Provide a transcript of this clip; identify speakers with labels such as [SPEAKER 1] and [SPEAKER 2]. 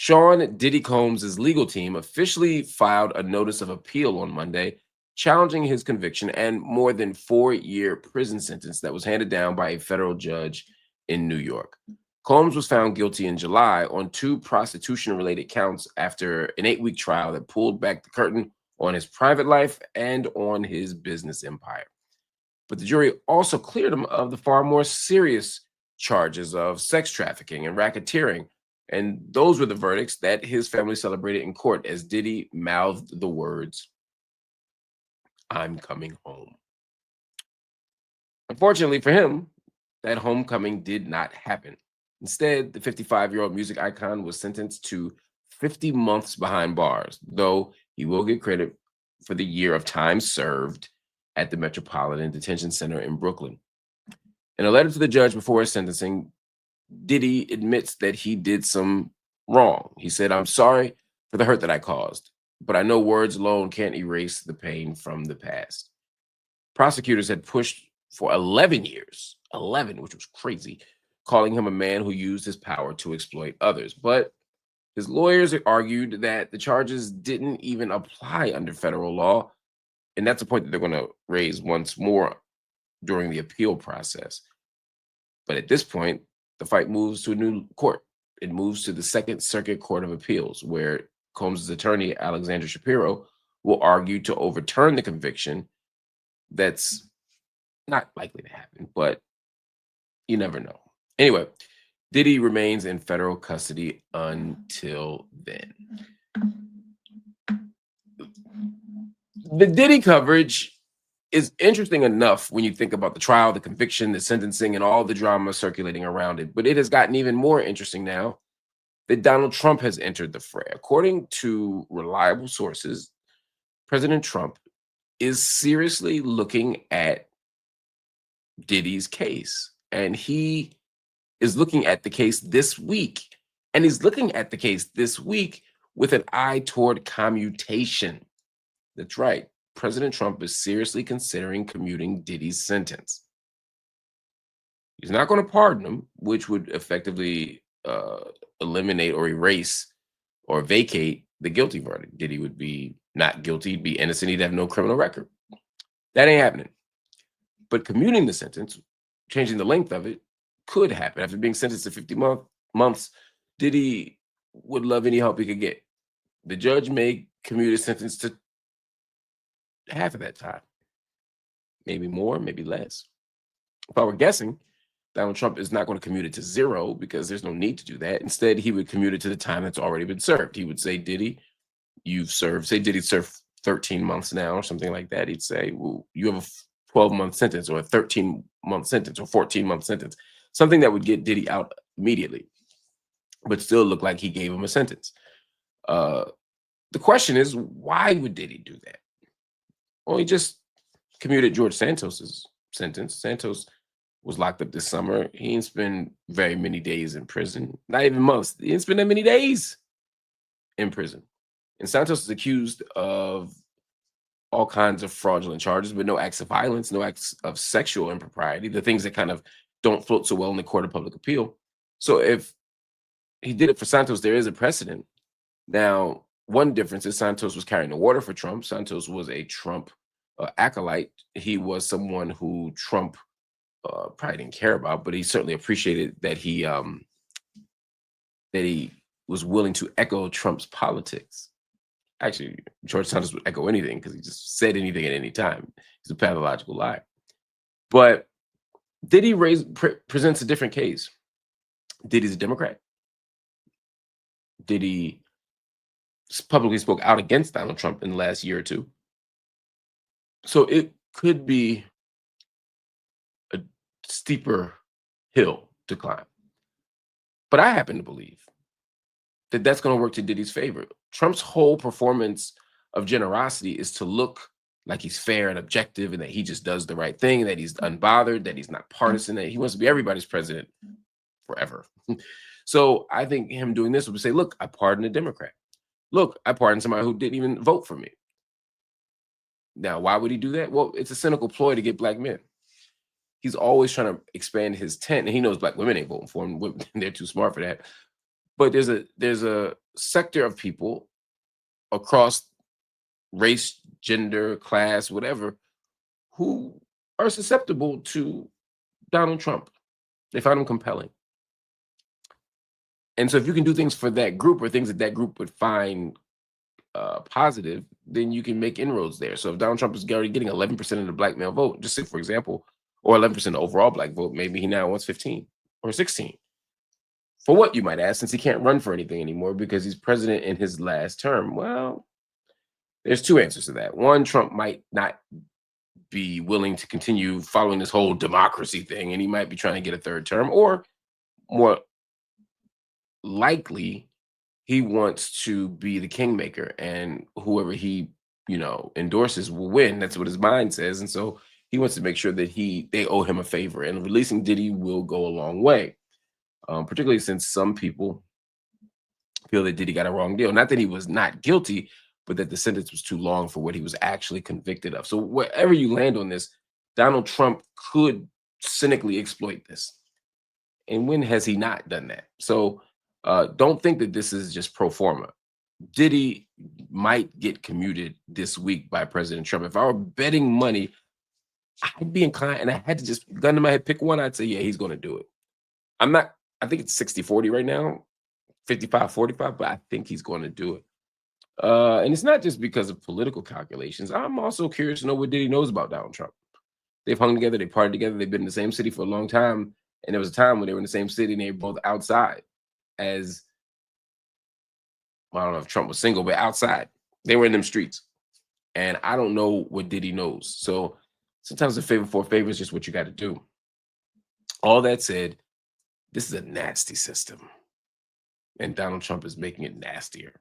[SPEAKER 1] Sean Diddy Combs' legal team officially filed a notice of appeal on Monday, challenging his conviction and more than 4-year prison sentence that was handed down by a federal judge in New York. Combs was found guilty in July on 2 prostitution-related counts after an 8-week trial that pulled back the curtain on his private life and on his business empire. But the jury also cleared him of the far more serious charges of sex trafficking and racketeering. And those were the verdicts that his family celebrated in court as Diddy mouthed the words, "I'm coming home." Unfortunately for him, that homecoming did not happen. Instead, the 55-year-old music icon was sentenced to 50 months behind bars, though he will get credit for the year of time served at the Metropolitan Detention Center in Brooklyn. In a letter to the judge before his sentencing, Diddy admits that he did some wrong. He said, "I'm sorry for the hurt that I caused, but I know words alone can't erase the pain from the past." Prosecutors had pushed for 11 years, 11, which was crazy, calling him a man who used his power to exploit others. But his lawyers argued that the charges didn't even apply under federal law. And that's a point that they're going to raise once more during the appeal process. But at this point, the fight moves to a new court. It moves to the Second Circuit Court of Appeals, where Combs' attorney, Alexander Shapiro, will argue to overturn the conviction. That's not likely to happen, but you never know. Anyway, Diddy remains in federal custody until then. The Diddy coverage is interesting enough when you think about the trial, the conviction, the sentencing, and all the drama circulating around it. But it has gotten even more interesting now that Donald Trump has entered the fray. According to reliable sources, President Trump is seriously looking at Diddy's case. And he is looking at the case this week. And he's looking at the case this week with an eye toward commutation. That's right. President Trump is seriously considering commuting Diddy's sentence. He's not going to pardon him, which would effectively eliminate or erase or vacate the guilty verdict. Diddy would be not guilty, he'd be innocent, he'd have no criminal record. That ain't happening. But commuting the sentence, changing the length of it, could happen. After being sentenced to 50 months, Diddy would love any help he could get. The judge may commute his sentence to half of that time. Maybe more, maybe less. If I were guessing, Donald Trump is not going to commute it to 0 because there's no need to do that. Instead, he would commute it to the time that's already been served. He would say, Diddy, you've served, say Diddy served 13 months now or something like that. He'd say, well, you have a 12-month sentence or a 13-month sentence or 14-month sentence, something that would get Diddy out immediately, but still look like he gave him a sentence. The question is, why would Diddy do that? Well, he just commuted George Santos's sentence. Santos was locked up this summer. He didn't spend very many days in prison, not even months. He didn't spend that many days in prison. And Santos is accused of all kinds of fraudulent charges, but no acts of violence, no acts of sexual impropriety, the things that kind of don't float so well in the court of public appeal. So if he did it for Santos, there is a precedent. Now, one difference is Santos was carrying the water for Trump. Santos was a Trump acolyte. He was someone who Trump probably didn't care about, but he certainly appreciated that he was willing to echo Trump's politics. Actually, George Santos would echo anything because he just said anything at any time. He's a pathological liar. But Diddy presents a different case. Diddy's a Democrat. Diddy publicly spoke out against Donald Trump in the last year or two. So it could be a steeper hill to climb. But I happen to believe that that's going to work to Diddy's favor. Trump's whole performance of generosity is to look like he's fair and objective and that he just does the right thing, that he's unbothered, that he's not partisan, that he wants to be everybody's president forever. So I think him doing this would say, look, I pardoned a Democrat. Look, I pardoned somebody who didn't even vote for me. Now, why would he do that? Well, it's a cynical ploy to get black men. He's always trying to expand his tent, and he knows black women ain't voting for him. They're too smart for that. But there's a sector of people across race, gender, class, whatever, who are susceptible to Donald Trump. They find him compelling. And so if you can do things for that group or things that that group would find positive, then you can make inroads there. So if Donald Trump is already getting 11% of the black male vote, just say, for example, or 11% of the overall black vote, maybe he now wants 15 or 16. For what, you might ask, since he can't run for anything anymore because he's president in his last term? Well, there's two answers to that. One, Trump might not be willing to continue following this whole democracy thing, and he might be trying to get a third term, or more likely, he wants to be the kingmaker, and whoever he, endorses will win. That's what his mind says, and so he wants to make sure that they owe him a favor, and releasing Diddy will go a long way, particularly since some people feel that Diddy got a wrong deal. Not that he was not guilty, but that the sentence was too long for what he was actually convicted of. So wherever you land on this, Donald Trump could cynically exploit this. And when has he not done that? So don't think that this is just pro forma. Diddy might get commuted this week by President Trump. If I were betting money, I'd be inclined, and I had to just gun to my head, pick one, I'd say, yeah, he's going to do it. I think it's 60-40 right now, 55-45, but I think he's going to do it. And it's not just because of political calculations. I'm also curious to know what Diddy knows about Donald Trump. They've hung together, they partied together, they've been in the same city for a long time. And there was a time when they were in the same city and they were both outside as, I don't know if Trump was single, but outside. They were in them streets. And I don't know what Diddy knows. So sometimes a favor for a favor is just what you got to do. All that said, this is a nasty system. And Donald Trump is making it nastier.